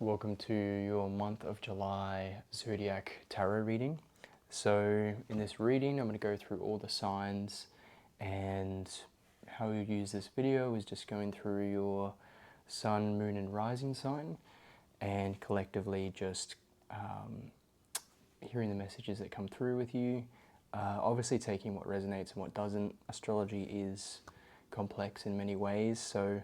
Welcome to your month of July Zodiac tarot reading. So in this reading, I'm going to go through all the signs, and how you use this video is just going through your sun, moon and rising sign, and collectively just hearing the messages that come through with you. Obviously taking what resonates and what doesn't. Astrology is complex in many ways, so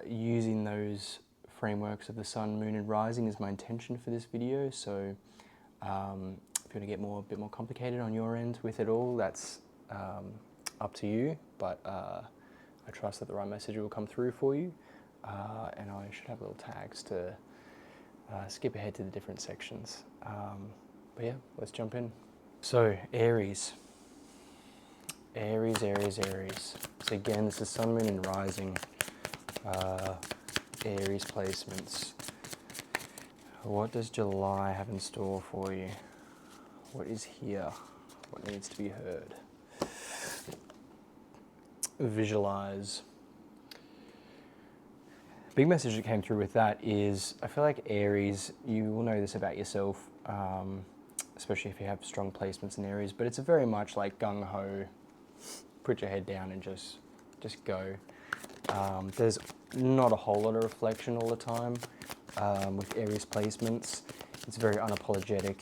using those frameworks of the sun, moon and rising is my intention for this video. So if you want to get a bit more complicated on your end with it all, that's up to you, but I trust that the right message will come through for you, and I should have little tags to skip ahead to the different sections. But yeah, let's jump in. So Aries. Aries. So again, this is sun, moon and rising. Aries placements. What does July have in store for you? What is here? What needs to be heard? Visualize. Big message that came through with that is, I feel like Aries, you will know this about yourself, especially if you have strong placements in Aries, but it's a very much like gung-ho, put your head down and just go. There's not a whole lot of reflection all the time with Aries placements. It's very unapologetic,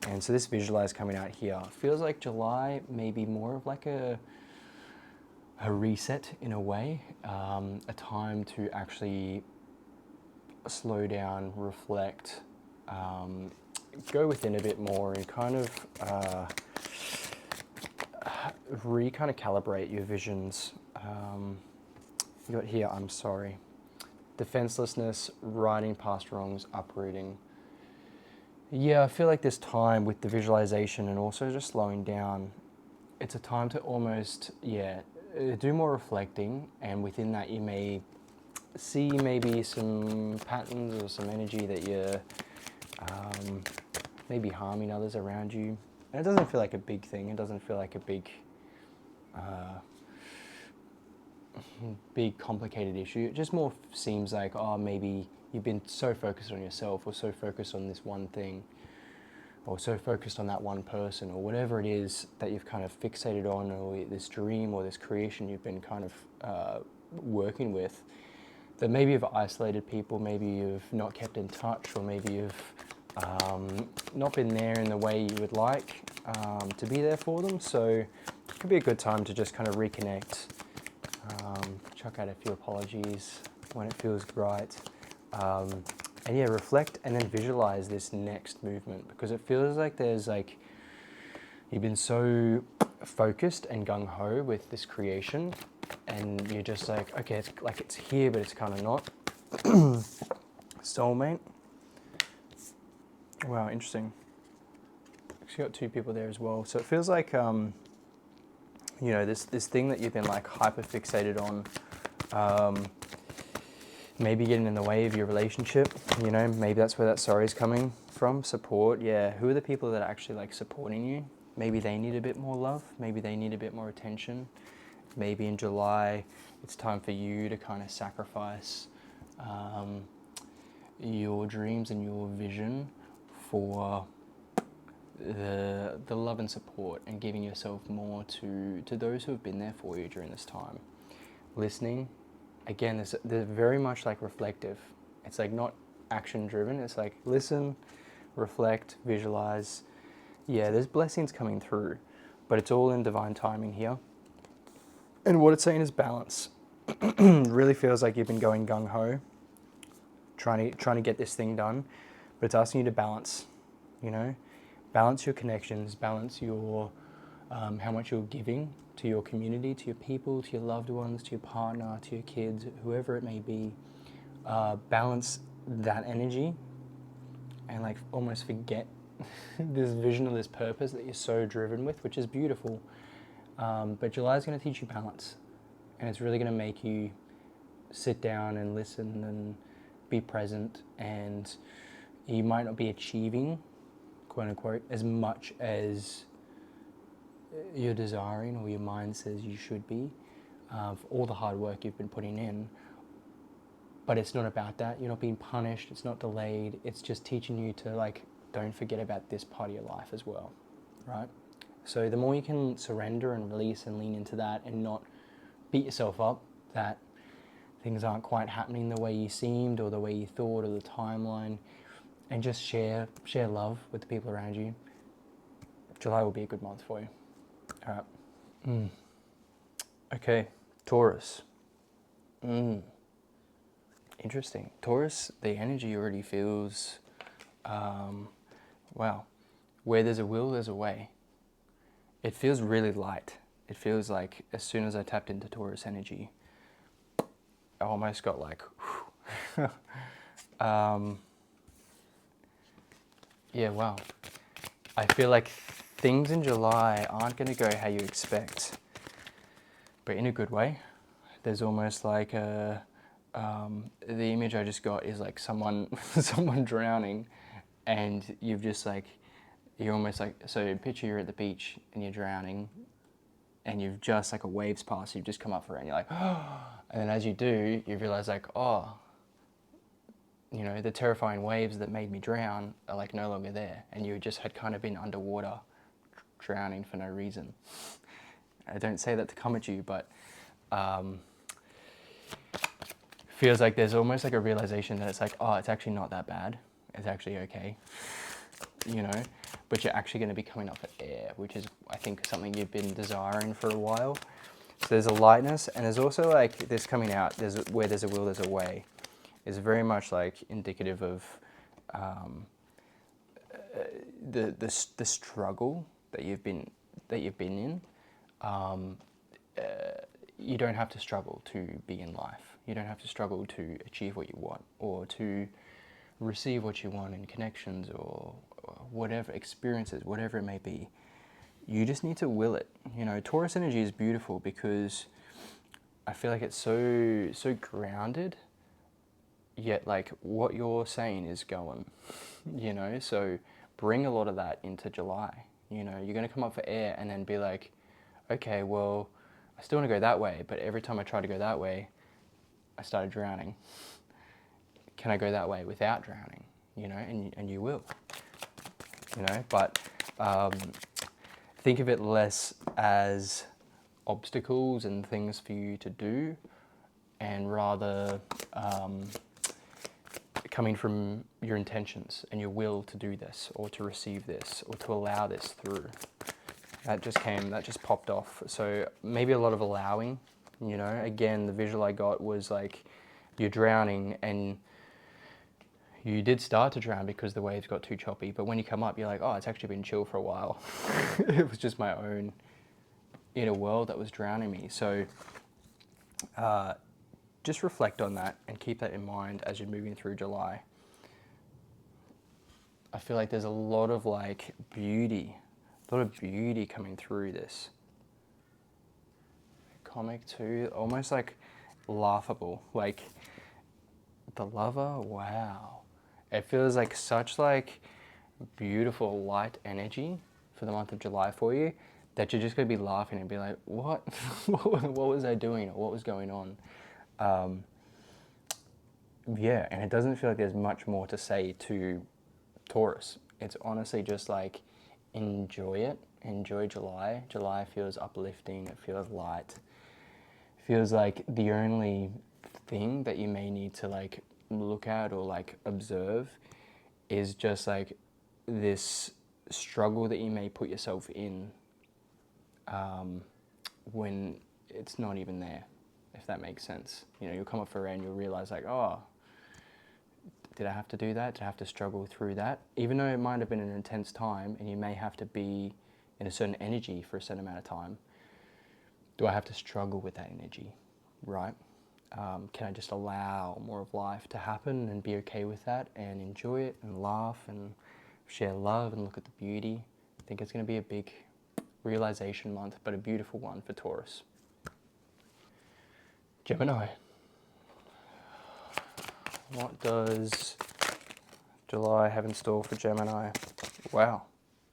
and so this visualize coming out here feels like July may be more of like a reset in a way, a time to actually slow down, reflect, go within a bit more and kind of calibrate your visions. You got here, I'm sorry. Defenselessness, riding past wrongs, uprooting. Yeah, I feel like this time with the visualization and also just slowing down, it's a time to almost, do more reflecting, and within that you may see maybe some patterns or some energy that you're maybe harming others around you. And it doesn't feel like a big thing, it doesn't feel like a big complicated issue. It just more seems like, oh, maybe you've been so focused on yourself, or so focused on this one thing, or so focused on that one person, or whatever it is that you've kind of fixated on, or this dream or this creation you've been kind of working with, that maybe you've isolated people, maybe you've not kept in touch, or maybe you've not been there in the way you would like to be there for them. So it could be a good time to just kind of reconnect, chuck out a few apologies when it feels right, and yeah, reflect and then visualize this next movement, because it feels like there's like, you've been so focused and gung-ho with this creation, and you're just like, okay, it's like it's here, but it's kind of not. Soulmate. Wow, interesting. Actually got two people there as well. So it feels like, you know, this thing that you've been like hyper fixated on, maybe getting in the way of your relationship, you know, maybe that's where that sorry is coming from. Support, yeah. Who are the people that are actually like supporting you? Maybe they need a bit more love, maybe they need a bit more attention. Maybe in July, it's time for you to kind of sacrifice your dreams and your vision for the love and support, and giving yourself more to those who have been there for you during this time. Listening, again, they're very much like reflective. It's like not action driven, it's like listen, reflect, visualize. Yeah, there's blessings coming through, but it's all in divine timing here. And what it's saying is balance. Really feels like you've been going gung-ho, trying to get this thing done, but it's asking you to balance, you know? Balance your connections, balance your, how much you're giving to your community, to your people, to your loved ones, to your partner, to your kids, whoever it may be. Balance that energy and like almost forget this vision or this purpose that you're so driven with, which is beautiful. But July is going to teach you balance, and it's really going to make you sit down and listen and be present, and you might not be achieving, quote unquote, as much as you're desiring or your mind says you should be, for all the hard work you've been putting in, But it's not about that. You're not being punished. It's not delayed. It's just teaching you to like, don't forget about this part of your life as well, right? So the more you can surrender and release and lean into that and not beat yourself up that things aren't quite happening the way you seemed or the way you thought or the timeline, and just share love with the people around you, July will be a good month for you. All right. Okay, Taurus. Interesting. Taurus, the energy already feels, wow, where there's a will, there's a way. It feels really light. It feels like as soon as I tapped into Taurus energy, I almost got like, yeah, wow. I feel like things in July aren't going to go how you expect, but in a good way. There's almost like the image I just got is like someone drowning, and you've just like, you're almost like, so picture you're at the beach and you're drowning, and you've just like a wave's passed, you've just come up for it, and you're like, oh, and then as you do, you realize like, oh, you know, the terrifying waves that made me drown are like no longer there, and you just had kind of been underwater, drowning for no reason. I don't say that to come at you, but feels like there's almost like a realization that it's like, oh, it's actually not that bad. It's actually okay, you know, but you're actually going to be coming up for air, which is, I think, something you've been desiring for a while. So there's a lightness, and there's also like this coming out, where there's a will, there's a way. Is very much like indicative of the struggle that you've been in. You don't have to struggle to be in life. You don't have to struggle to achieve what you want or to receive what you want in connections or whatever experiences, whatever it may be. You just need to will it. You know, Taurus energy is beautiful because I feel like it's so grounded. Yet like what you're saying is going, you know, so bring a lot of that into July. You know, you're going to come up for air and then be like, okay, well, I still want to go that way, but every time I try to go that way, I started drowning. Can I go that way without drowning? You know, and you will, you know, but think of it less as obstacles and things for you to do, and rather coming from your intentions and your will to do this or to receive this or to allow this through. That just popped off. So maybe a lot of allowing, you know. Again, the visual I got was like you're drowning and you did start to drown because the waves got too choppy, but when you come up, you're like, oh, it's actually been chill for a while. It was just my own inner world that was drowning me. So just reflect on that and keep that in mind as you're moving through July. I feel like there's a lot of like beauty coming through this. Comic too, almost like laughable, like the lover, wow. It feels like such like beautiful light energy for the month of July for you that you're just going to be laughing and be like, what? What was I doing? Or what was going on? Yeah, and it doesn't feel like there's much more to say to Taurus. It's honestly just like, enjoy it. Enjoy July. July feels uplifting. It feels light. It feels like the only thing that you may need to like look at or like observe is just like this struggle that you may put yourself in when it's not even there, if that makes sense. You know, you'll come up for air and you'll realize like, oh, did I have to do that? Did I have to struggle through that? Even though it might have been an intense time and you may have to be in a certain energy for a certain amount of time, do I have to struggle with that energy, right? Can I just allow more of life to happen and be okay with that and enjoy it and laugh and share love and look at the beauty? I think it's going to be a big realization month, but a beautiful one for Taurus. Gemini. What does July have in store for Gemini? Wow,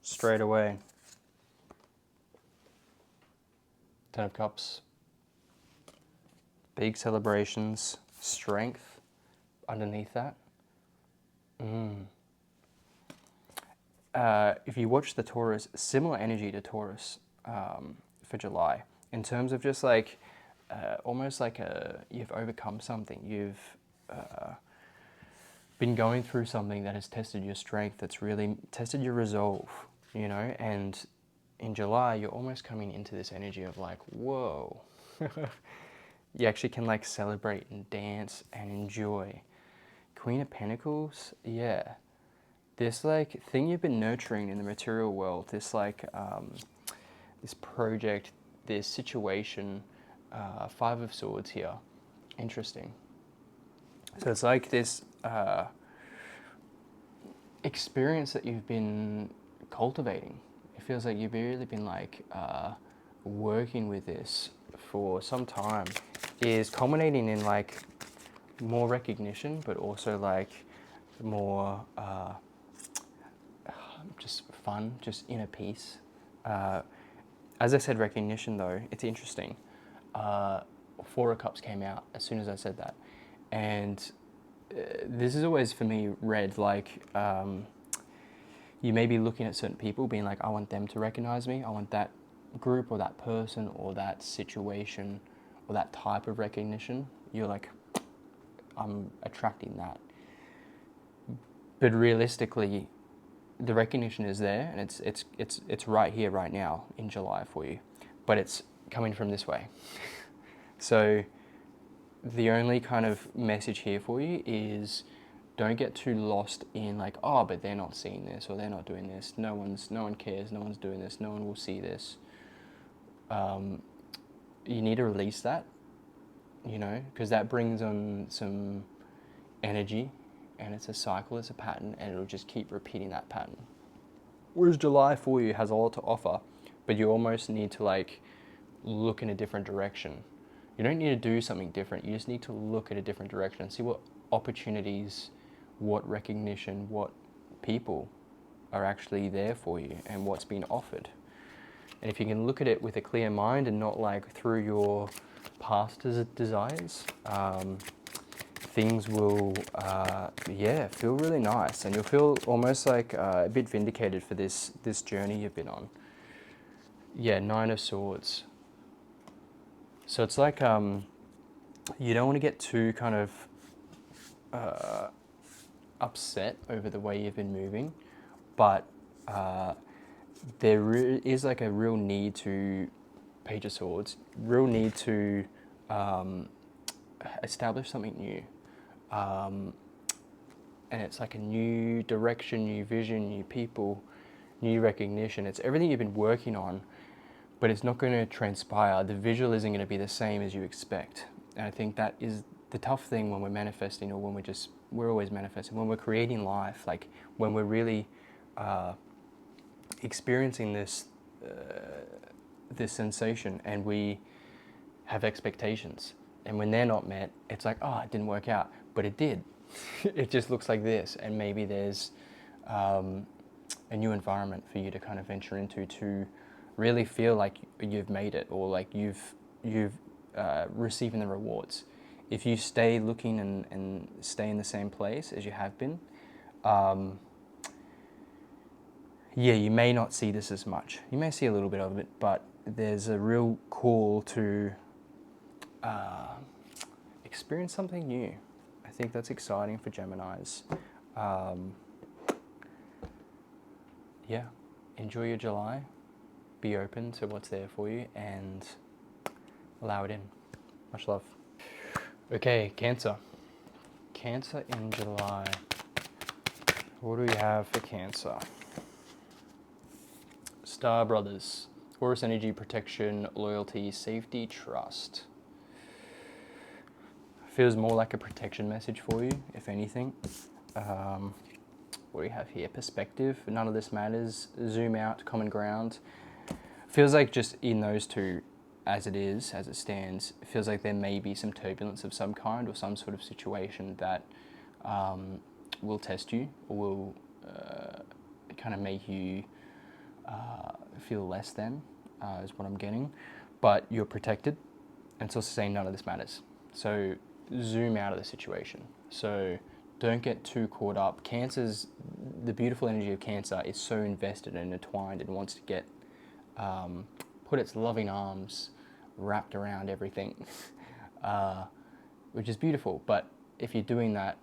straight away. Ten of Cups. Big celebrations, strength, underneath that. If you watch the Taurus, similar energy to Taurus for July, in terms of just like almost like you've overcome something, you've been going through something that has tested your strength, that's really tested your resolve, you know, and in July, you're almost coming into this energy of like, whoa, you actually can like celebrate and dance and enjoy. Queen of Pentacles, yeah. This like thing you've been nurturing in the material world, this like, this project, this situation, Five of Swords here, interesting. So it's like this experience that you've been cultivating. It feels like you've really been like working with this for some time, is culminating in like more recognition, but also like more just fun, just inner peace. As I said, recognition though, it's interesting. Four of Cups came out as soon as I said that. And this is always for me read like you may be looking at certain people being like, I want them to recognize me. I want that group or that person or that situation or that type of recognition. You're like, I'm attracting that. But realistically, the recognition is there, and it's right here, right now in July for you, but it's coming from this way. So the only kind of message here for you is don't get too lost in like, oh, but they're not seeing this or they're not doing this. No one cares. No one's doing this. No one will see this. You need to release that, you know, because that brings on some energy, and it's a cycle, it's a pattern, and it'll just keep repeating that pattern. Whereas July for you has a lot to offer, but you almost need to like look in a different direction. You don't need to do something different. You just need to look at a different direction and see what opportunities, what recognition, what people are actually there for you and what's being offered. And if you can look at it with a clear mind and not like through your past desires, things will, feel really nice, and you'll feel almost like a bit vindicated for this journey you've been on. Yeah, Nine of Swords. So it's like you don't want to get too kind of upset over the way you've been moving, but there is like a real need to, Page of Swords, real need to establish something new. And it's like a new direction, new vision, new people, new recognition. It's everything you've been working on, but it's not going to transpire. The visual isn't going to be the same as you expect. And I think that is the tough thing when we're manifesting, or when we're always manifesting, when we're creating life, like when we're really experiencing this sensation, and we have expectations. And when they're not met, it's like, oh, it didn't work out, but it did. It just looks like this, and maybe there's a new environment for you to kind of venture into to really feel like you've made it, or like you've receiving the rewards. If you stay looking and stay in the same place as you have been, you may not see this as much. You may see a little bit of it, but there's a real call to experience something new. I think that's exciting for Geminis. Enjoy your July. Be open to what's there for you and allow it in. Much love. Okay, Cancer. Cancer in July. What do we have for Cancer? Star Brothers. Taurus energy, protection, loyalty, safety, trust. Feels more like a protection message for you, if anything. What do we have here? Perspective. None of this matters. Zoom out. Common ground. Feels like just in those two, as it stands, it feels like there may be some turbulence of some kind, or some sort of situation that will test you, or will kind of make you feel less than, is what I'm getting. But you're protected, and it's also saying none of this matters. So zoom out of the situation. So don't get too caught up. The beautiful energy of Cancer is so invested and entwined and wants to get, put its loving arms wrapped around everything, which is beautiful. But if you're doing that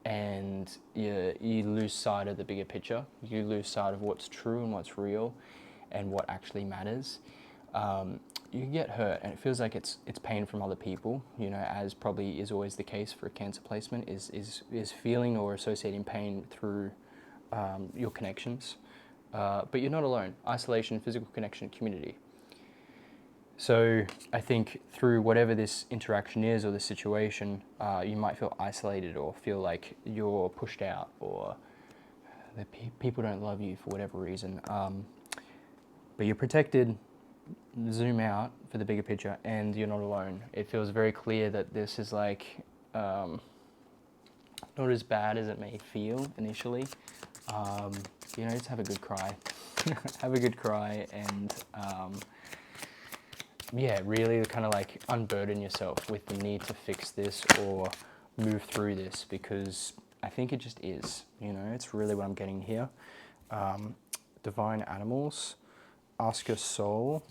and you lose sight of the bigger picture, you lose sight of what's true and what's real and what actually matters, you can get hurt, and it feels like it's pain from other people, you know, as probably is always the case for a Cancer placement, is feeling or associating pain through your connections. But you're not alone. Isolation, physical connection, community. So I think through whatever this interaction is or this situation, you might feel isolated or feel like you're pushed out or that people don't love you for whatever reason. But you're protected. Zoom out for the bigger picture, and you're not alone. It feels very clear that this is like not as bad as it may feel initially. You know, just have a good cry. Have a good cry, and yeah, really kind of like unburden yourself with the need to fix this or move through this, because I think it just is, you know, it's really what I'm getting here. Divine animals, ask your soul,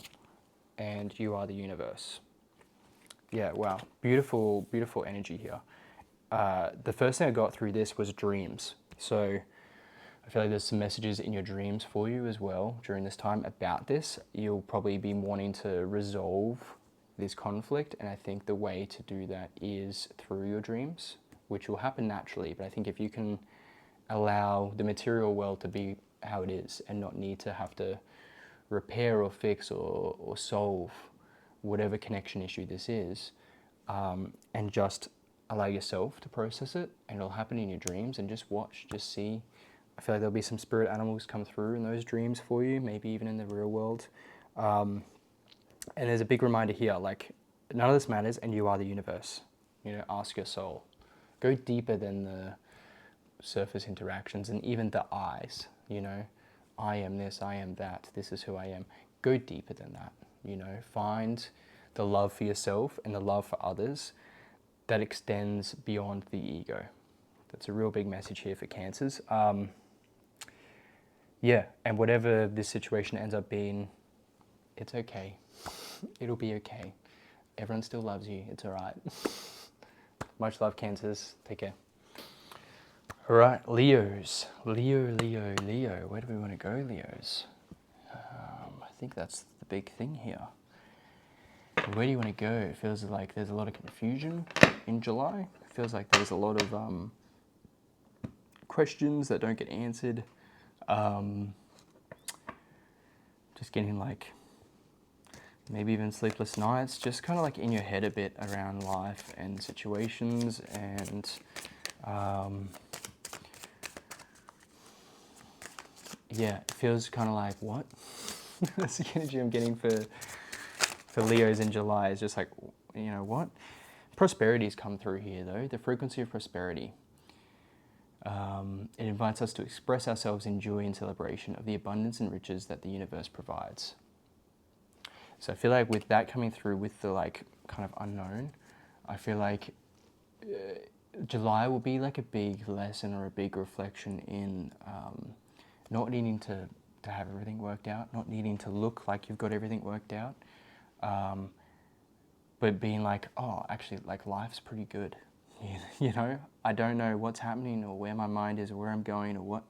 and you are the universe. Yeah, wow, beautiful, beautiful energy here. The first thing I got through this was dreams. So I feel like there's some messages in your dreams for you as well during this time about this. You'll probably be wanting to resolve this conflict, and I think the way to do that is through your dreams, which will happen naturally. But I think if you can allow the material world to be how it is and not need to have to repair or fix or solve whatever connection issue this is, and just allow yourself to process it, and it'll happen in your dreams, and just watch, just see. I feel like there'll be some spirit animals come through in those dreams for you, maybe even in the real world. And there's a big reminder here, like, none of this matters and you are the universe. You know, ask your soul. Go deeper than the surface interactions and even the eyes, you know. I am this, I am that, this is who I am. Go deeper than that, you know. Find the love for yourself and the love for others that extends beyond the ego. That's a real big message here for Cancers. Yeah, and whatever this situation ends up being, it's okay. It'll be okay. Everyone still loves you. It's all right. Much love, Cancers. Take care. All right, Leos. Leo. Where do we want to go, Leos? I think that's the big thing here. Where do you want to go? It feels like there's a lot of confusion in July. It feels like there's a lot of questions that don't get answered. Just getting like maybe even sleepless nights, just kind of like in your head a bit around life and situations, and yeah, it feels kind of like, what? That's the energy I'm getting for Leos in July, is just like, you know, what? Prosperity's come through here though, the frequency of prosperity. It invites us to express ourselves in joy and celebration of the abundance and riches that the universe provides. So I feel like with that coming through, with the like kind of unknown, I feel like July will be like a big lesson or a big reflection in not needing to have everything worked out, not needing to look like you've got everything worked out, but being like, oh, actually, like, life's pretty good. You know, I don't know what's happening or where my mind is or where I'm going or what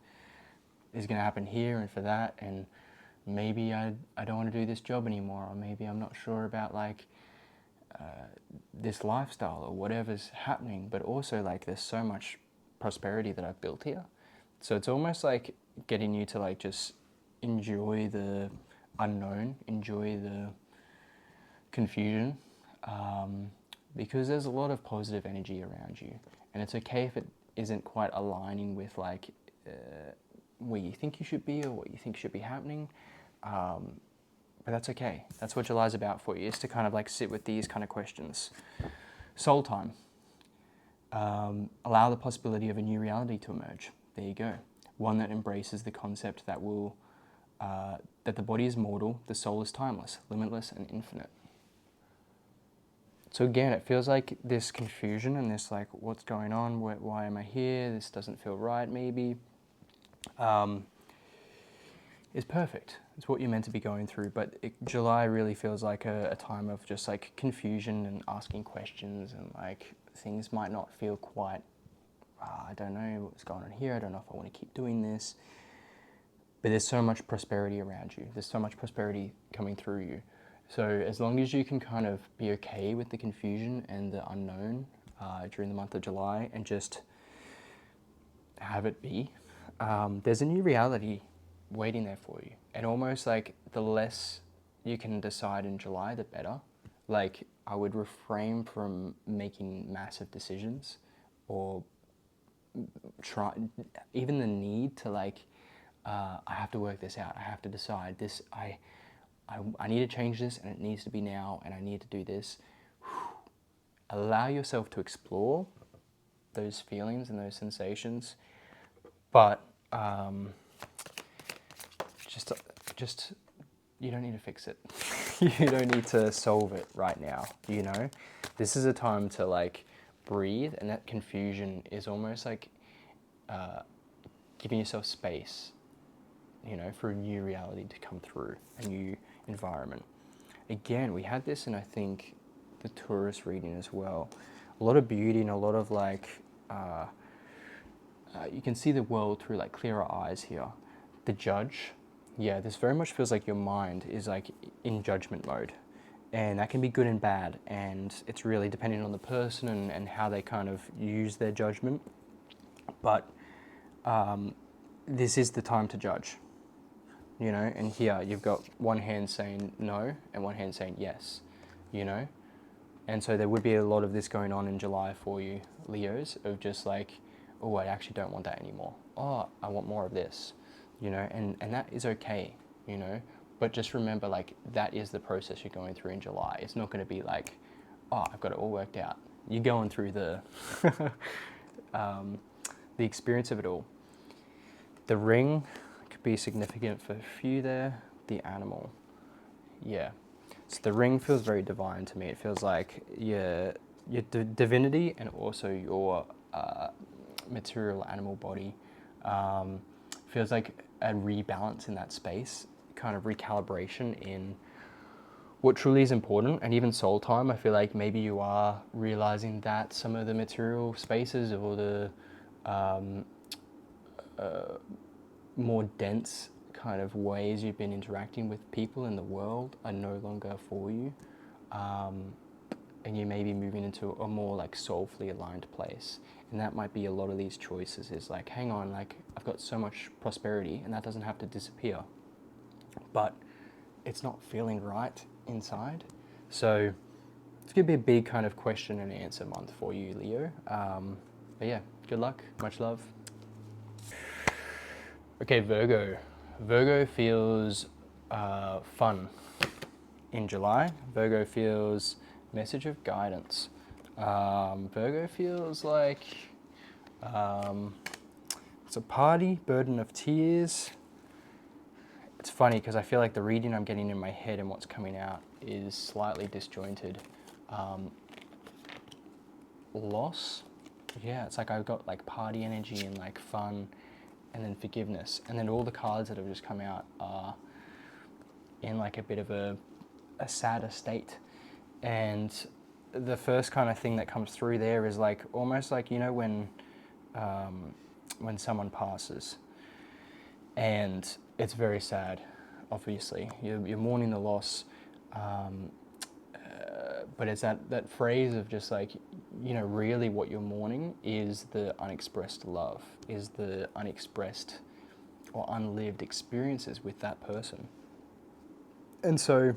is going to happen here and for that, and maybe I don't want to do this job anymore, or maybe I'm not sure about like this lifestyle or whatever's happening, but also like there's so much prosperity that I've built here. So it's almost like getting you to like just enjoy the unknown, enjoy the confusion, because there's a lot of positive energy around you, and it's okay if it isn't quite aligning with like where you think you should be or what you think should be happening, but that's okay. That's what July's about for you, is to kind of like sit with these kind of questions. Soul time. Allow the possibility of a new reality to emerge. There you go. One that embraces the concept that that the body is mortal, the soul is timeless, limitless and infinite. So again, it feels like this confusion and this like, what's going on? Why am I here? This doesn't feel right, maybe. Is perfect. It's what you're meant to be going through. But July really feels like a time of just like confusion and asking questions, and like things might not feel quite, I don't know what's going on here. I don't know if I want to keep doing this. But there's so much prosperity around you. There's so much prosperity coming through you. So as long as you can kind of be okay with the confusion and the unknown during the month of July and just have it be, there's a new reality waiting there for you. And almost like the less you can decide in July, the better. Like I would refrain from making massive decisions or try, even the need to like, I have to work this out. I have to decide this. I need to change this, and it needs to be now, and I need to do this. Allow yourself to explore those feelings and those sensations, but just you don't need to fix it. You don't need to solve it right now. You know, this is a time to like breathe, and that confusion is almost like giving yourself space, you know, for a new reality to come through, a new environment. Again, we had this in, I think, the Taurus reading as well. A lot of beauty and a lot of like, you can see the world through like clearer eyes here. The Judge, yeah, this very much feels like your mind is like in judgment mode. And that can be good and bad. And it's really depending on the person and how they kind of use their judgment. But this is the time to judge. You know, and here you've got one hand saying no and one hand saying yes, you know? And so there would be a lot of this going on in July for you, Leos, of just like, oh, I actually don't want that anymore. Oh, I want more of this, you know? And that is okay, you know? But just remember, like, that is the process you're going through in July. It's not going to be like, oh, I've got it all worked out. You're going through the, the experience of it all. The Ring be significant for a few there. The Animal, yeah. So the Ring feels very divine to me. It feels like your divinity and also your material animal body. Feels like a rebalance in that space, kind of recalibration in what truly is important. And even soul time, I feel like maybe you are realizing that some of the material spaces or the more dense kind of ways you've been interacting with people in the world are no longer for you, and you may be moving into a more like soulfully aligned place. And that might be a lot of these choices is like, hang on, like I've got so much prosperity and that doesn't have to disappear, but it's not feeling right inside. So it's gonna be a big kind of question and answer month for you, Leo. But yeah, good luck, much love. Okay, Virgo. Virgo feels fun in July. Virgo feels message of guidance. Virgo feels like it's a party, burden of tears. It's funny because I feel like the reading I'm getting in my head and what's coming out is slightly disjointed. Loss. Yeah, it's like I've got like party energy and like fun, and then forgiveness, and then all the cards that have just come out are in like a bit of a sadder state. And the first kind of thing that comes through there is like almost like, you know, when someone passes, and it's very sad, obviously you're mourning the loss, but it's that phrase of just like, you know, really what you're mourning is the unexpressed love, is the unexpressed or unlived experiences with that person. And so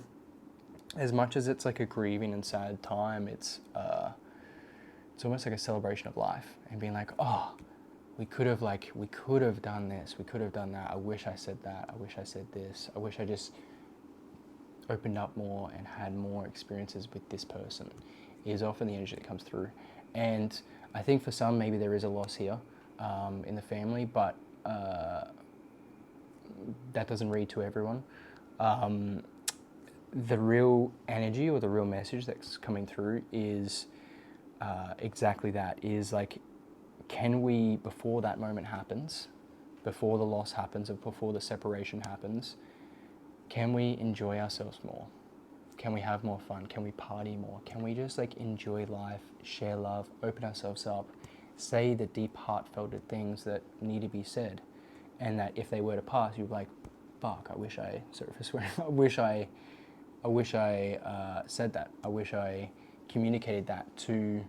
as much as it's like a grieving and sad time, it's almost like a celebration of life and being like, oh, we could have done this, we could have done that, I wish I said that, I wish I said this, I wish I just opened up more and had more experiences with this person, is often the energy that comes through. And I think for some, maybe there is a loss here in the family, but that doesn't read to everyone. the real energy or the real message that's coming through is exactly that, is like, can we, before that moment happens, before the loss happens, or before the separation happens, can we enjoy ourselves more? Can we have more fun? Can we party more? Can we just like enjoy life, share love, open ourselves up, say the deep heartfelt things that need to be said, and that if they were to pass, you'd be like, fuck, I wish I, sorry for swearing, I wish I said that. I wish I communicated that to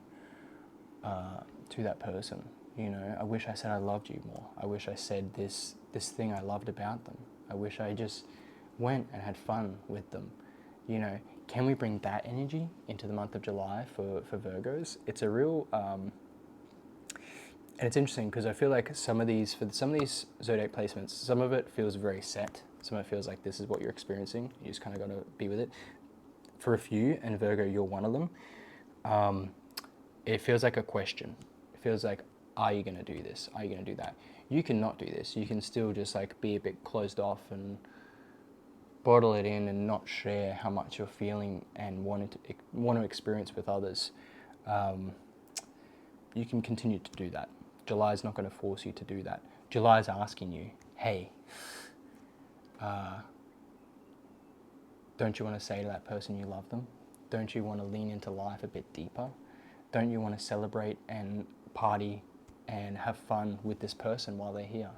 that person. You know, I wish I said I loved you more. I wish I said this thing I loved about them. I wish I just went and had fun with them. You know, can we bring that energy into the month of July for Virgos? It's a real, and it's interesting because I feel like some of these zodiac placements, some of it feels very set. Some of it feels like this is what you're experiencing. You just kind of got to be with it. For a few, and Virgo, you're one of them, it feels like a question. It feels like, are you going to do this? Are you going to do that? You can not do this. You can still just like be a bit closed off and bottle it in and not share how much you're feeling and want to experience with others. You can continue to do that. July is not going to force you to do that. July is asking you, hey, don't you want to say to that person you love them? Don't you want to lean into life a bit deeper? Don't you want to celebrate and party and have fun with this person while they're here?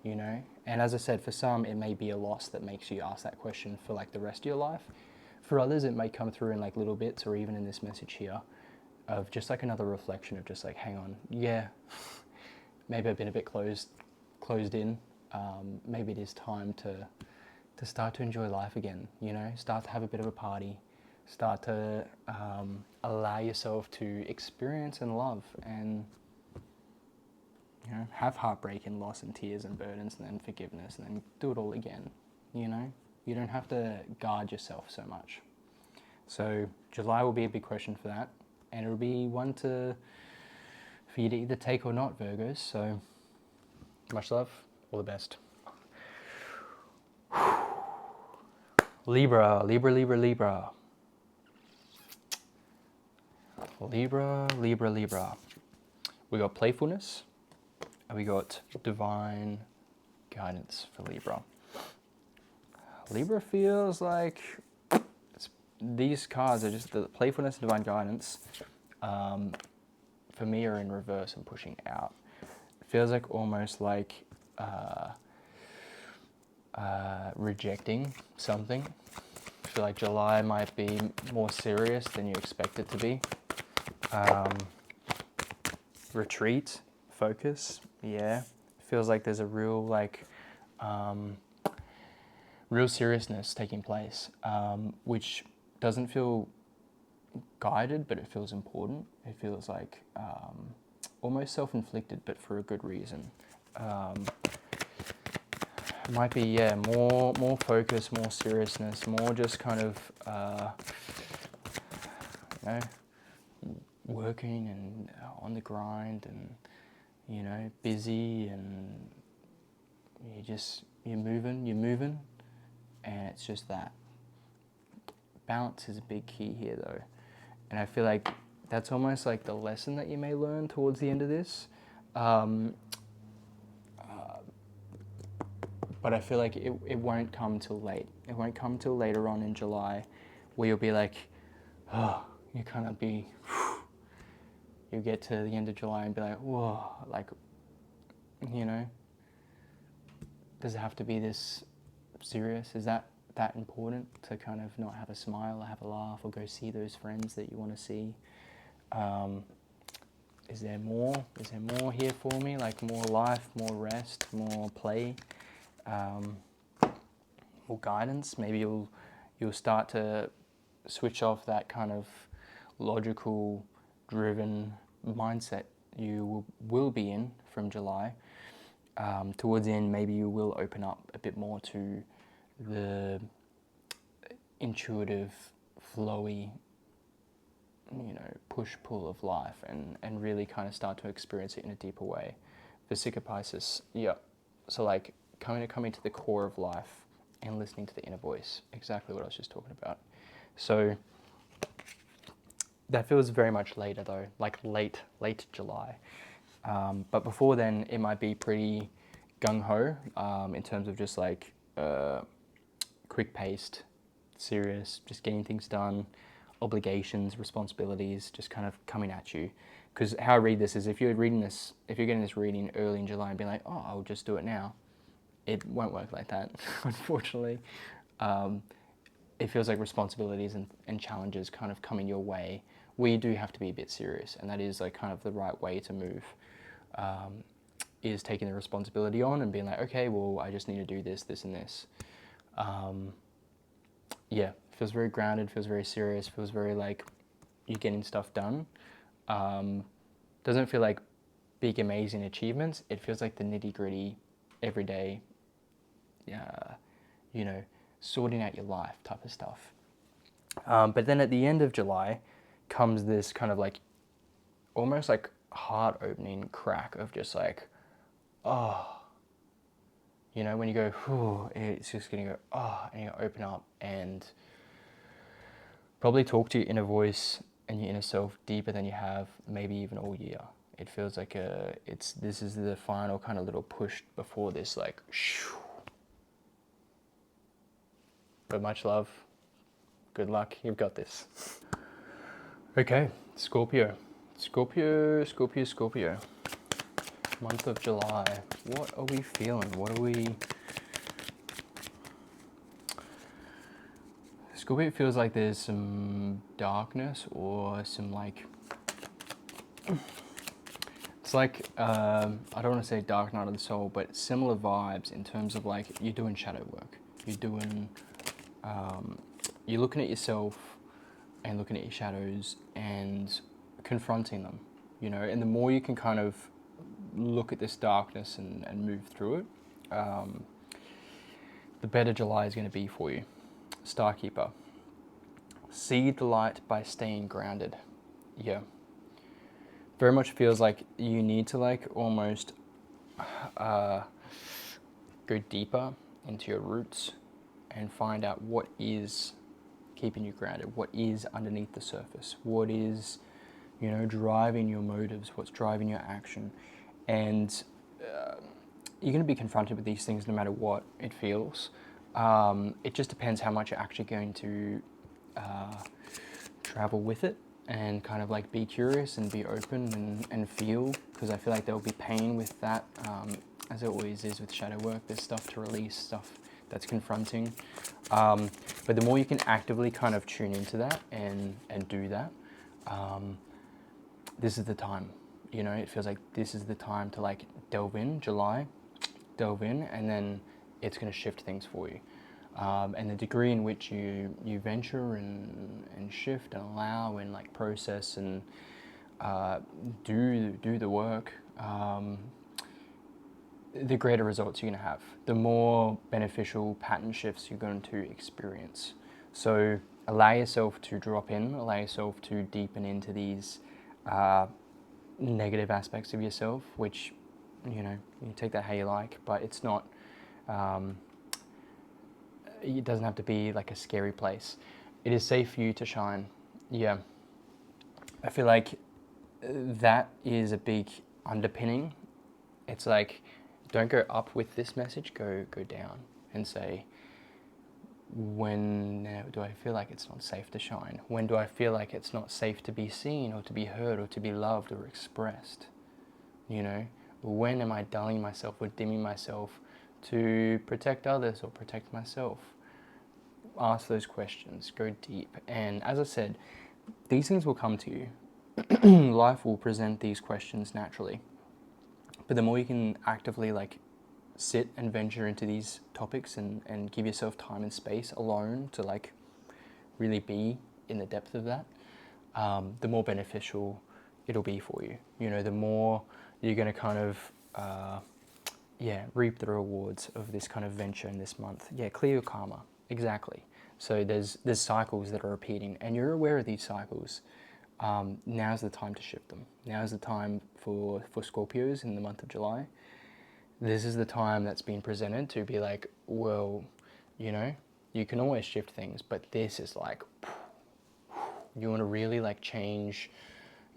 You know? And as I said, for some, it may be a loss that makes you ask that question for like the rest of your life. For others, it may come through in like little bits, or even in this message here, of just like another reflection of just like, hang on, yeah, maybe I've been a bit closed in. Maybe it is time to start to enjoy life again, you know? Start to have a bit of a party. Start to allow yourself to experience and love, and you know, have heartbreak and loss and tears and burdens, and then forgiveness, and then do it all again. You know, you don't have to guard yourself so much. So July will be a big question for that, and it'll be one for you to either take or not, Virgos. So much love, all the best. Libra. We got playfulness, and we got divine guidance for Libra. Libra feels like these cards are just the playfulness and divine guidance. For me, are in reverse and pushing out. It feels like almost like rejecting something. I feel like July might be more serious than you expect it to be. Retreat, focus, yeah. Feels like there's a real real seriousness taking place, which doesn't feel guided, but it feels important. It feels like almost self-inflicted, but for a good reason. Might be, yeah, more focus, more seriousness, more just kind of, you know, working and on the grind, and you know, busy, and you're moving, and it's just that. Balance is a big key here though, and I feel like that's almost like the lesson that you may learn towards the end of this. But I feel like it won't come till late. It won't come till later on in July, where you'll be like, oh, you kind of be, you get to the end of July and be like, whoa, like, you know, does it have to be this serious? Is that important to kind of not have a smile or have a laugh or go see those friends that you want to see? Is there more? Is there more here for me? Like more life, more rest, more play, more guidance? Maybe you'll start to switch off that kind of logical driven mindset you will be in from July. Towards the end, maybe you will open up a bit more to the intuitive, flowy, you know, push-pull of life, and really kind of start to experience it in a deeper way. For Pisces, yeah, so like coming to the core of life and listening to the inner voice, exactly what I was just talking about. So that feels very much later though, like late July. But before then, it might be pretty gung-ho in terms of just like quick-paced, serious, just getting things done, obligations, responsibilities, just kind of coming at you. Because how I read this is if you're getting this reading early in July and being like, oh, I'll just do it now, it won't work like that, unfortunately. It feels like responsibilities and challenges kind of coming your way. We do have to be a bit serious, and that is like kind of the right way to move. Is taking the responsibility on and being like, okay, well, I just need to do this, this, and this. Yeah, feels very grounded, feels very serious, feels very like you're getting stuff done. Doesn't feel like big, amazing achievements. It feels like the nitty-gritty, everyday, you know, sorting out your life type of stuff. But then at the end of July comes this kind of like, almost like heart-opening crack of just like, oh, you know, when you go, whew, it's just gonna go, oh, and you open up and probably talk to your inner voice and your inner self deeper than you have maybe even all year. It feels like this is the final kind of little push before this like, shoo. But much love, good luck, you've got this. Okay, Scorpio. Scorpio. Month of July. What are we feeling? Scorpio feels like there's some darkness or some like, it's like, I don't want to say dark night of the soul, but similar vibes in terms of like you're doing shadow work. You're looking at yourself and looking at your shadows and confronting them, you know, and the more you can kind of look at this darkness and move through it, the better July is going to be for you. Starkeeper. See the light by staying grounded. Yeah. Very much feels like you need to like almost go deeper into your roots and find out what is keeping you grounded, what is underneath the surface, what is, you know, driving your motives, what's driving your action. And you're going to be confronted with these things no matter what it feels. It just depends how much you're actually going to travel with it and kind of like be curious and be open and feel, because I feel like there will be pain with that, as it always is with shadow work. There's stuff to release, stuff that's confronting. But the more you can actively kind of tune into that and do that, this is the time. You know, it feels like this is the time to like delve in, delve in, and then it's going to shift things for you. And the degree in which you venture and shift and allow and like process and do the work, the greater results you're going to have, the more beneficial pattern shifts you're going to experience. So allow yourself to drop in, allow yourself to deepen into these negative aspects of yourself, which, you know, you take that how you like, but it's not, it doesn't have to be like a scary place. It is safe for you to shine. Yeah. I feel like that is a big underpinning. It's like, don't go up with this message, go down and say, when do I feel like it's not safe to shine? When do I feel like it's not safe to be seen or to be heard or to be loved or expressed? You know, when am I dulling myself or dimming myself to protect others or protect myself? Ask those questions, go deep. And as I said, these things will come to you. Life will present these questions naturally. But the more you can actively like sit and venture into these topics and give yourself time and space alone to like really be in the depth of that, the more beneficial it'll be for you. You know, the more you're going to kind of, reap the rewards of this kind of venture in this month. Yeah, clear your karma. Exactly. So there's cycles that are repeating and you're aware of these cycles. Now's the time to shift them. Now's the time for Scorpios in the month of July. This is the time that's been presented to be like, well, you know, you can always shift things, but this is like, You want to really like change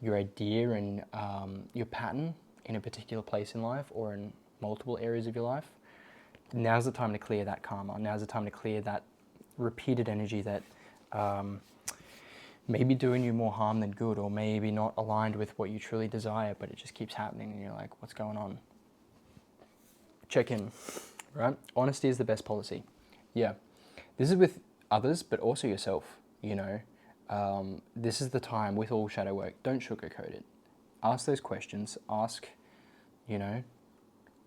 your idea and your pattern in a particular place in life or in multiple areas of your life. Now's the time to clear that karma. Now's the time to clear that repeated energy that maybe doing you more harm than good, or maybe not aligned with what you truly desire, but it just keeps happening and you're like, what's going on? Check in, right? Honesty is the best policy. Yeah. This is with others, but also yourself, you know. This is the time with all shadow work. Don't sugarcoat it. Ask those questions. Ask, you know,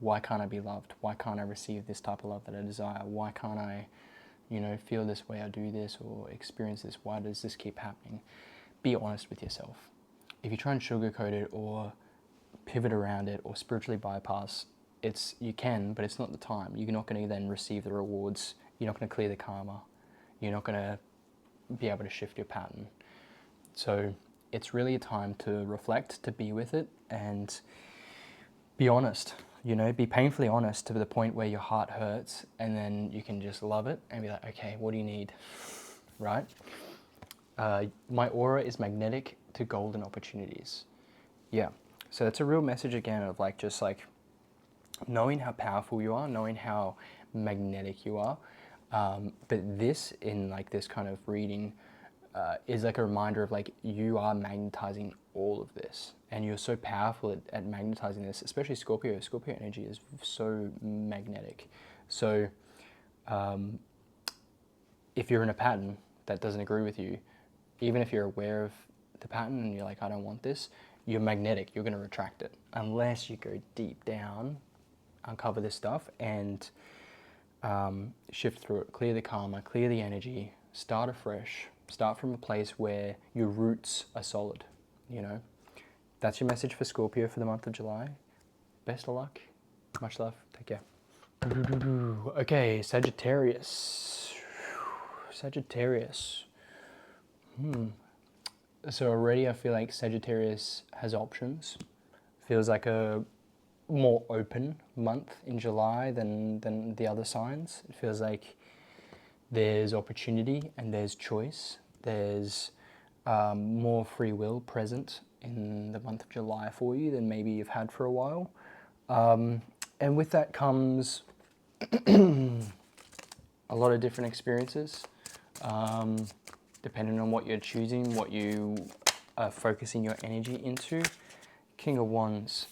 why can't I be loved? Why can't I receive this type of love that I desire? Why can't I, you know, feel this way or do this or experience this? Why does this keep happening? Be honest with yourself. If you try and sugarcoat it or pivot around it or spiritually bypass, you can, but it's not the time. You're not going to then receive the rewards. You're not going to clear the karma. You're not going to be able to shift your pattern. So it's really a time to reflect, to be with it, and be honest. You know, be painfully honest to the point where your heart hurts, and then you can just love it and be like, okay, what do you need, right? My aura is magnetic to golden opportunities. Yeah, so that's a real message again of like, just like knowing how powerful you are, knowing how magnetic you are. But this, in like this kind of reading, is like a reminder of like, you are magnetizing all of this, and you're so powerful at magnetizing this, especially Scorpio. Scorpio energy is so magnetic. So if you're in a pattern that doesn't agree with you, even if you're aware of the pattern and you're like, I don't want this, you're magnetic, you're going to retract it. Unless you go deep down, uncover this stuff and shift through it, clear the karma, clear the energy, start afresh, start from a place where your roots are solid, you know. That's your message for Scorpio for the month of July. Best of luck. Much love. Take care. Okay, Sagittarius. Sagittarius. So already I feel like Sagittarius has options. Feels like a more open month in July than the other signs. It feels like there's opportunity and there's choice. There's more free will present in the month of July for you than maybe you've had for a while. And with that comes a lot of different experiences, depending on what you're choosing, what you are focusing your energy into. King of Wands.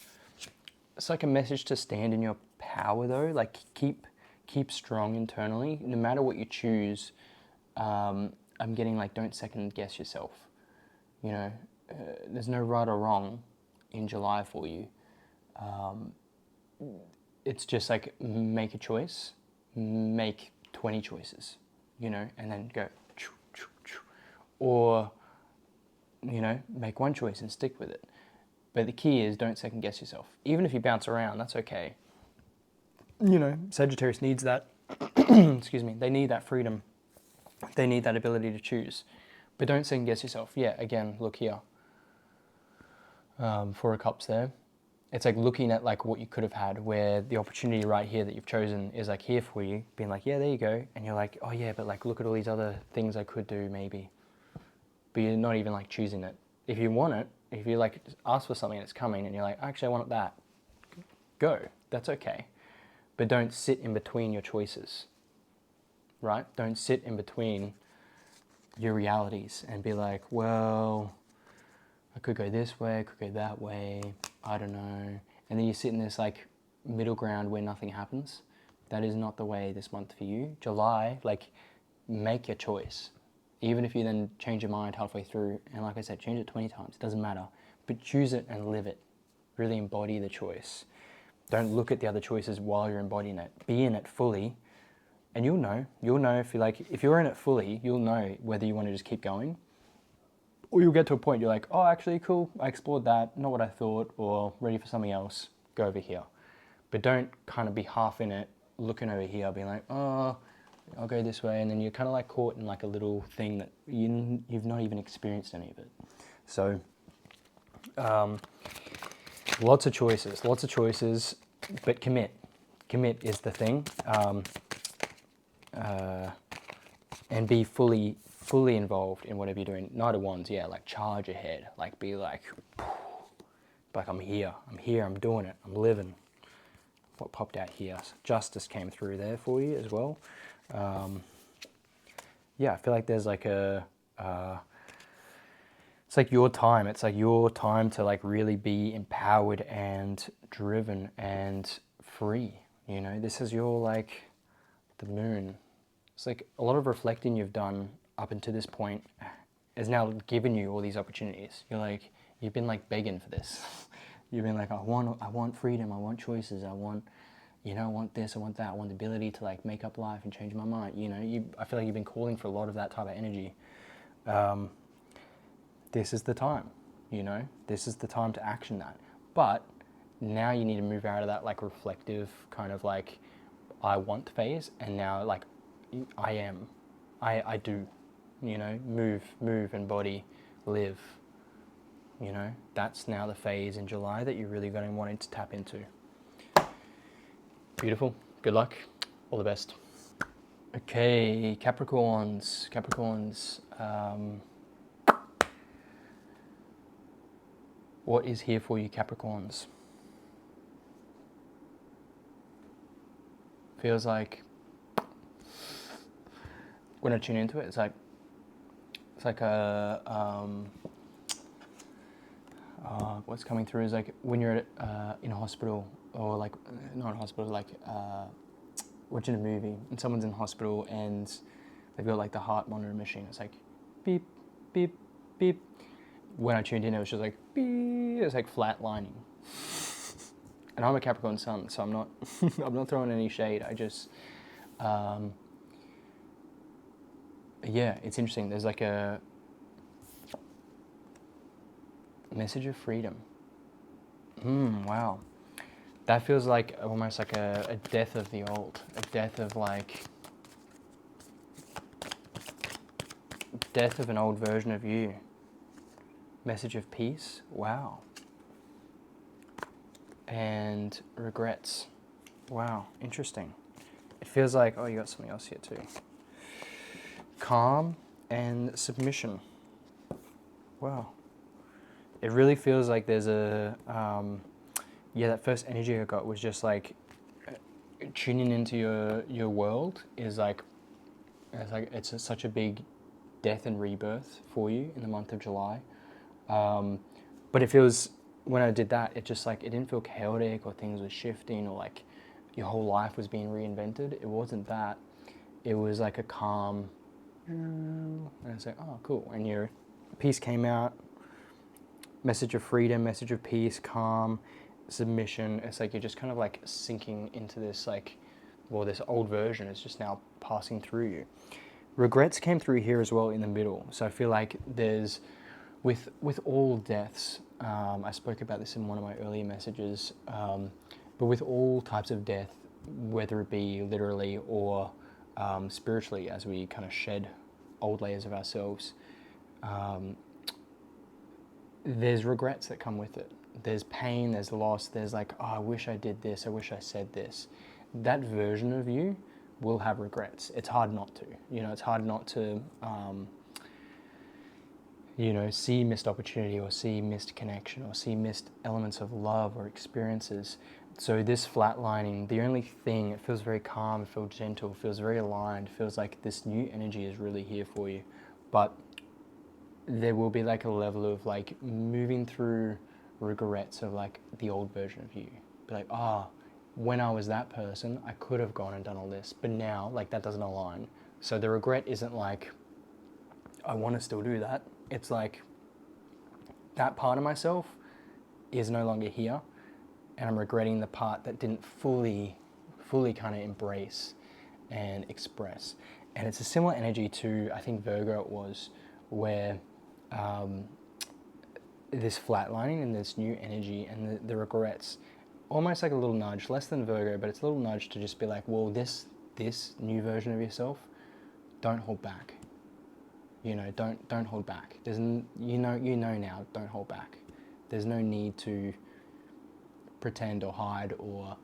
It's like a message to stand in your power though, like keep strong internally. No matter what you choose, I'm getting like, don't second guess yourself. You know, there's no right or wrong in July for you. It's just like, make a choice, make 20 choices, you know, and then go, or, you know, make one choice and stick with it. But the key is, don't second guess yourself. Even if you bounce around, that's okay. You know, Sagittarius needs that, excuse me, they need that freedom. They need that ability to choose. But don't second guess yourself. Yeah, again, look here. Four of Cups there. It's like looking at like what you could have had, where the opportunity right here that you've chosen is like here for you, being like, yeah, there you go. And you're like, oh yeah, but like look at all these other things I could do maybe. But you're not even like choosing it. If you want it, if you like ask for something and it's coming and you're like, actually I want that, go, that's okay. But don't sit in between your choices, right? Don't sit in between your realities and be like, well, I could go this way, I could go that way, I don't know. And then you sit in this like middle ground where nothing happens. That is not the way this month for you. July, like, make your choice. Even if you then change your mind halfway through, and like I said, change it 20 times, it doesn't matter. But choose it and live it. Really embody the choice. Don't look at the other choices while you're embodying it. Be in it fully, and you'll know. You'll know if you're in it fully, you'll know whether you want to just keep going, or you'll get to a point you're like, oh, actually, cool, I explored that, not what I thought, or ready for something else, go over here. But don't kind of be half in it, looking over here, being like, oh, I'll go this way, and then you're kind of like caught in like a little thing that you've not even experienced any of it. So, lots of choices, but commit. Commit is the thing, and be fully fully involved in whatever you're doing. Knight of Wands, yeah, like charge ahead, like be like I'm here, I'm doing it, I'm living. What popped out here? Justice came through there for you as well. Yeah, I feel like there's like it's like your time. It's like your time to like really be empowered and driven and free. You know, this is your like the moon. It's like a lot of reflecting you've done up until this point has now given you all these opportunities. You're like, you've been like begging for this. You've been like, I want freedom, I want choices, I want, you know, I want this, I want that, I want the ability to like make up life and change my mind. You know, I feel like you've been calling for a lot of that type of energy. This is the time, you know, this is the time to action that. But now you need to move out of that like reflective kind of like I want phase, and now like I do, you know, move, embody, live. You know, that's now the phase in July that you're really going to want to tap into. Beautiful. Good luck. All the best. Okay, Capricorns. What is here for you, Capricorns? Feels like when I tune into it, it's like a what's coming through is like when you're in a hospital, or like not in a hospital, like watching a movie and someone's in hospital and they've got like the heart monitor machine. It's like beep, beep, beep. When I tuned in, it was just like beep. It's like flatlining. And I'm a Capricorn sun, so I'm not I'm not throwing any shade. I just yeah, it's interesting. There's like a message of freedom. Wow. That feels like almost like a death of the old, a death of like, death of an old version of you. Message of peace, wow. And regrets, wow, interesting. It feels like, oh, you got something else here too. Calm and submission, wow. It really feels like there's a, yeah, that first energy I got was just like tuning into your world is like, it's such a big death and rebirth for you in the month of July. But it feels, when I did that, it just like, it didn't feel chaotic or things were shifting or like your whole life was being reinvented. It wasn't that. It was like a calm, and it's like, oh, cool. And your peace came out. Message of freedom, message of peace, calm, submission. It's like you're just kind of like sinking into this like, well, this old version is just now passing through you. Regrets came through here as well in the middle. So I feel like there's, with all deaths, I spoke about this in one of my earlier messages, but with all types of death, whether it be literally or spiritually, as we kind of shed old layers of ourselves, there's regrets that come with it. There's pain, there's loss, there's like, oh, I wish I did this, I wish I said this. That version of you will have regrets. It's hard not to. You know, it's hard not to, you know, see missed opportunity or see missed connection or see missed elements of love or experiences. So this flatlining, the only thing, it feels very calm, it feels gentle, it feels very aligned, it feels like this new energy is really here for you. But there will be like a level of like moving through regrets of like the old version of you. Be like, when I was that person, I could have gone and done all this, but now like that doesn't align. So the regret isn't like, I want to still do that. It's like, that part of myself is no longer here, and I'm regretting the part that didn't fully kind of embrace and express. And it's a similar energy to, I think Virgo it was, where this flatlining and this new energy and the regrets, almost like a little nudge, less than Virgo, but it's a little nudge to just be like, well, this new version of yourself, don't hold back. You know, don't hold back. There's, you know now, don't hold back. There's no need to pretend or hide or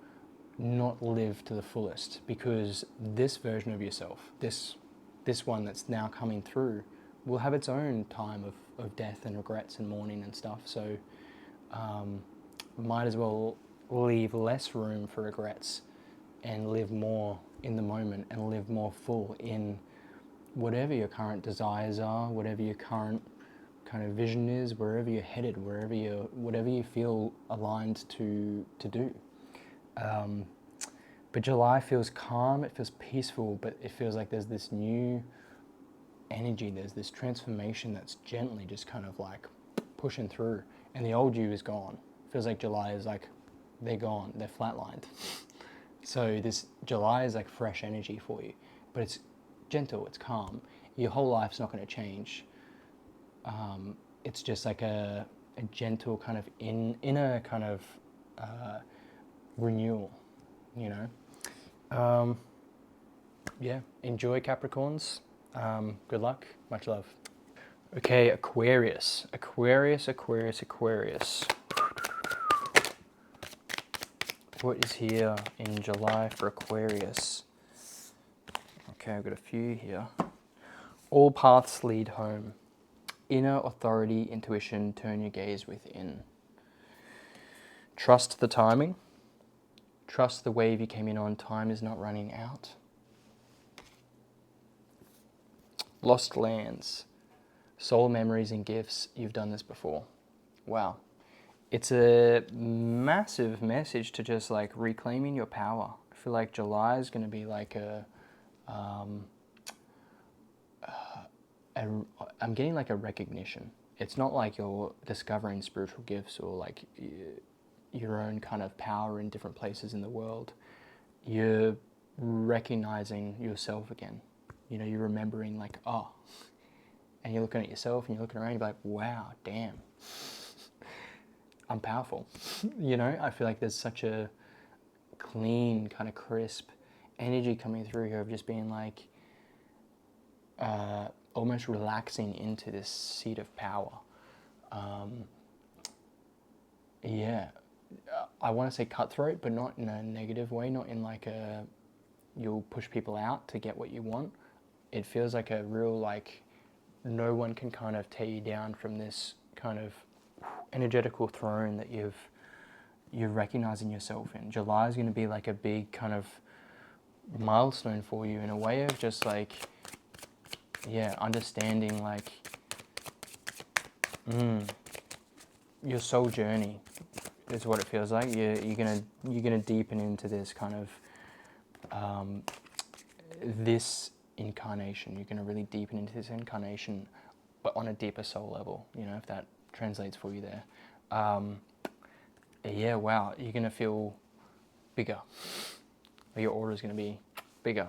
not live to the fullest, because this version of yourself, this this one that's now coming through will have its own time of death and regrets and mourning and stuff. So might as well leave less room for regrets and live more in the moment and live more full in whatever your current desires are, whatever your current kind of vision is, wherever you're headed, whatever you feel aligned to do. But July feels calm, it feels peaceful, but it feels like there's this new energy, there's this transformation that's gently just kind of like pushing through, and the old you is gone. It feels like July is like, they're gone, they're flatlined. So this July is like fresh energy for you, but it's gentle, it's calm. Your whole life's not going to change. It's just like a gentle kind of inner kind of renewal, you know. Yeah, enjoy Capricorns. Good luck, much love. Okay, Aquarius. What is here in July for Aquarius? Okay, I've got a few here. All paths lead home. Inner authority, intuition, turn your gaze within. Trust the timing. Trust the wave you came in on. Time is not running out. Lost lands. Soul memories and gifts. You've done this before. Wow. It's a massive message to just like reclaiming your power. I feel like July is going to be like I'm getting like a recognition. It's not like you're discovering spiritual gifts or like your own kind of power in different places in the world. You're recognizing yourself again. You know, you're remembering like, oh, and you're looking at yourself and you're looking around, you're like, wow, damn, I'm powerful. You know, I feel like there's such a clean, kind of crisp energy coming through here of just being like, almost relaxing into this seat of power. Yeah, I want to say cutthroat, but not in a negative way, not in like a, you'll push people out to get what you want. It feels like a real like, no one can kind of tear you down from this kind of energetical throne that you're recognizing yourself in. July is going to be like a big kind of milestone for you in a way of just like, yeah, understanding like your soul journey is what it feels like. You're gonna deepen into this kind of this incarnation. You're gonna really deepen into this incarnation, but on a deeper soul level. You know, if that translates for you there. Yeah, wow, you're gonna feel bigger. Your aura is gonna be bigger.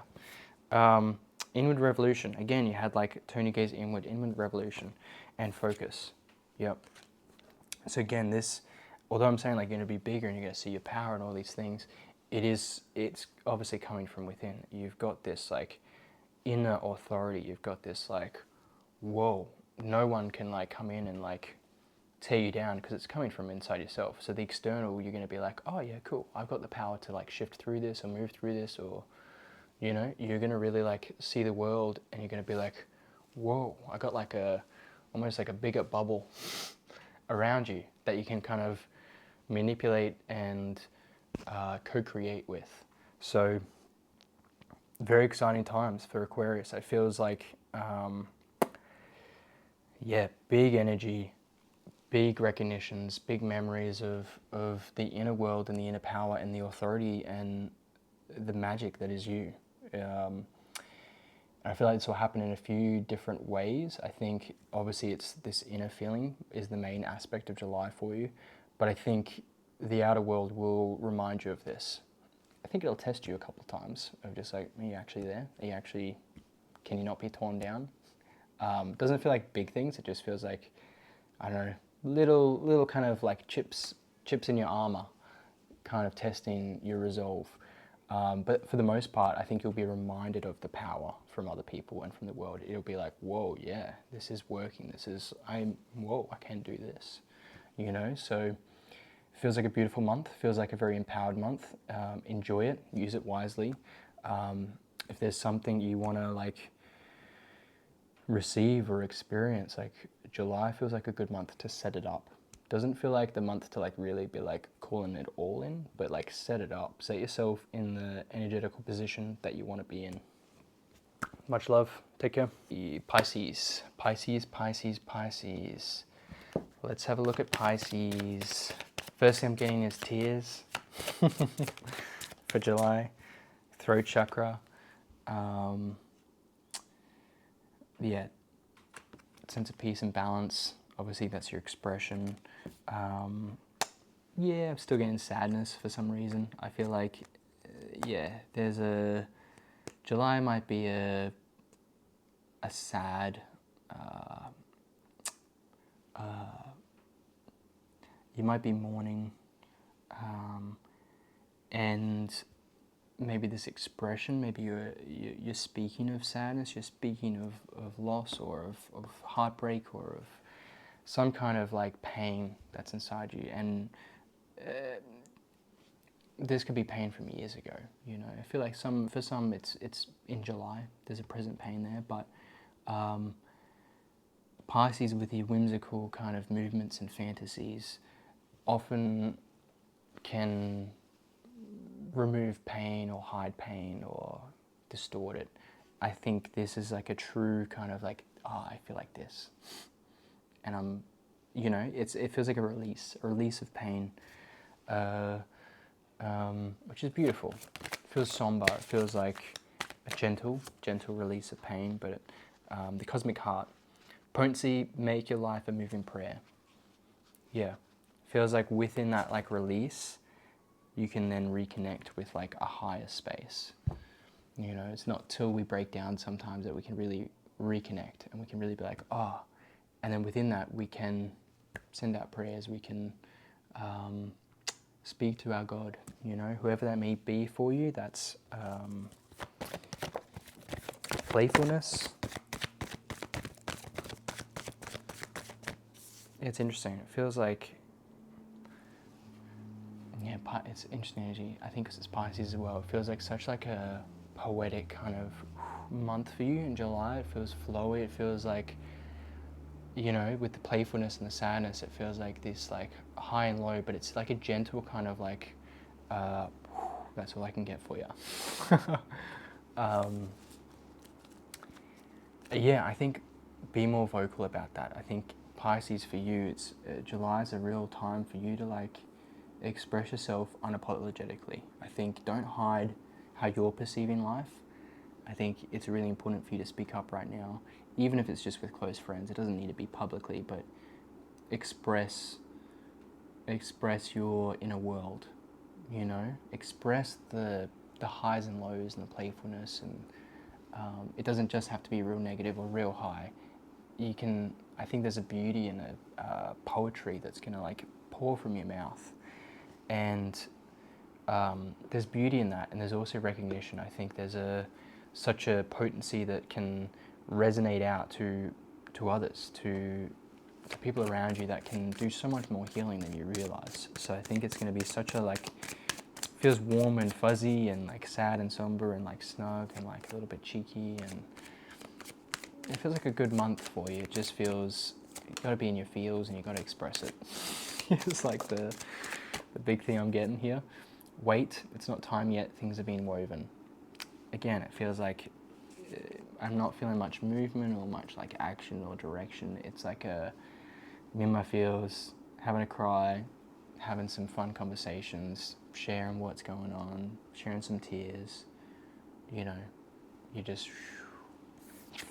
Inward revolution. Again, you had like turn your gaze inward revolution, and focus. Yep. So again, this, although I'm saying like you're going to be bigger and you're going to see your power and all these things, it's obviously coming from within. You've got this like inner authority. You've got this like, whoa, no one can like come in and like tear you down because it's coming from inside yourself. So the external, you're going to be like, oh yeah, cool. I've got the power to like shift through this or move through this, or, you know, you're going to really like see the world and you're going to be like, whoa, I got like almost like a bigger bubble around you that you can kind of manipulate and co-create with. So very exciting times for Aquarius. It feels like, yeah, big energy, big recognitions, big memories of the inner world and the inner power and the authority and the magic that is you. I feel like this will happen in a few different ways. I think obviously it's this inner feeling is the main aspect of July for you, but I think the outer world will remind you of this. I think it'll test you a couple of times of just like, are you actually there? Are you actually, can you not be torn down? Doesn't feel like big things. It just feels like, I don't know, little kind of like chips in your armor, kind of testing your resolve. But for the most part, I think you'll be reminded of the power from other people and from the world. It'll be like, whoa, yeah, this is working. Whoa, I can do this, you know? So it feels like a beautiful month. Feels like a very empowered month. Enjoy it, use it wisely. If there's something you want to like receive or experience. Like July feels like a good month to set it up. Doesn't feel like the month to like really be like calling it all in, but like set it up. Set yourself in the energetical position that you want to be in. Much love. Take care. Pisces. Pisces, Pisces, Pisces. Let's have a look at Pisces. First thing I'm getting is tears for July. Throat chakra. Yeah, sense of peace and balance. Obviously, that's your expression. Yeah, I'm still getting sadness for some reason. I feel like, yeah, there's a... July might be a sad... you might be mourning, and maybe this expression, maybe you're speaking of sadness, you're speaking of loss or of heartbreak or of some kind of like pain that's inside you. And this could be pain from years ago, you know. I feel like for some it's in July, there's a present pain there, but Pisces, with your whimsical kind of movements and fantasies, often can remove pain or hide pain or distort it. I think this is like a true kind of like, oh, I feel like this. And I'm, you know, it feels like a release of pain, which is beautiful. It feels somber. It feels like a gentle release of pain, but the cosmic heart. Potency, make your life a moving prayer. Yeah. Feels like within that like release, you can then reconnect with like a higher space. You know, it's not till we break down sometimes that we can really reconnect and we can really be like, oh, and then within that we can send out prayers, we can speak to our God, you know, whoever that may be for you. That's playfulness. It's interesting. It feels like, yeah, it's interesting energy. I think because it's Pisces as well. It feels like such like a poetic kind of month for you in July. It feels flowy. It feels like, you know, with the playfulness and the sadness, it feels like this like high and low, but it's like a gentle kind of like, that's all I can get for you. Yeah, I think be more vocal about that. I think Pisces for you, it's July is a real time for you to like express yourself unapologetically. I think don't hide how you're perceiving life. I think it's really important for you to speak up right now, even if it's just with close friends. It doesn't need to be publicly, but express your inner world, you know? Express the highs and lows and the playfulness, and it doesn't just have to be real negative or real high. You can, I think there's a beauty in a poetry that's gonna like pour from your mouth. And there's beauty in that, and there's also recognition. I think there's such a potency that can resonate out to others, to people around you, that can do so much more healing than you realize. So I think it's going to be such a like, feels warm and fuzzy and like sad and somber and like snug and like a little bit cheeky, and it feels like a good month for you. It just feels, you got to be in your feels and you got to express it. It's like the big thing I'm getting here. Wait, it's not time yet, things are being woven. Again, it feels like I'm not feeling much movement or much like action or direction. It's like I'm in my feels, having a cry, having some fun conversations, sharing what's going on, sharing some tears. You know, you're just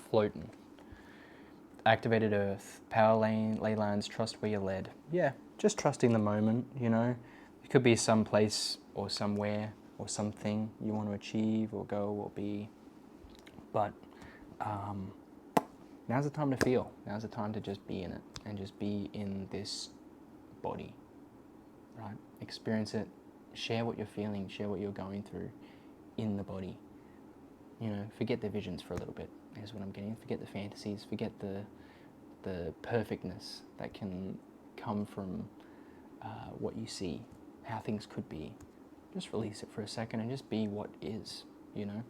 floating. Activated earth, power ley lines, trust where you're led. Yeah, just trusting the moment, you know. It could be some place or somewhere or something you want to achieve or go or be. But now's the time to feel. Now's the time to just be in it and just be in this body, right? Experience it, share what you're feeling, share what you're going through in the body. You know, forget the visions for a little bit, is what I'm getting. Forget the fantasies, forget the perfectness that can come from what you see, how things could be. Just release it for a second and just be what is, you know.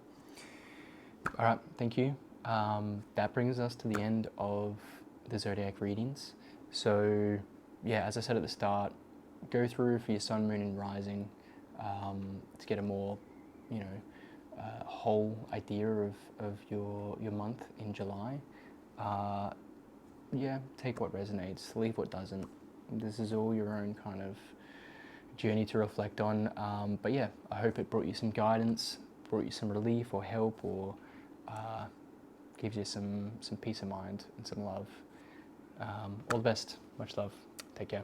All right, thank you. That brings us to the end of the Zodiac readings. So, yeah, as I said at the start, go through for your sun, moon, and rising to get a more, whole idea of your month in July. Yeah, take what resonates, leave what doesn't. This is all your own kind of journey to reflect on. But yeah, I hope it brought you some guidance, brought you some relief or help, or gives you some peace of mind and some love. All the best. Much love. Take care.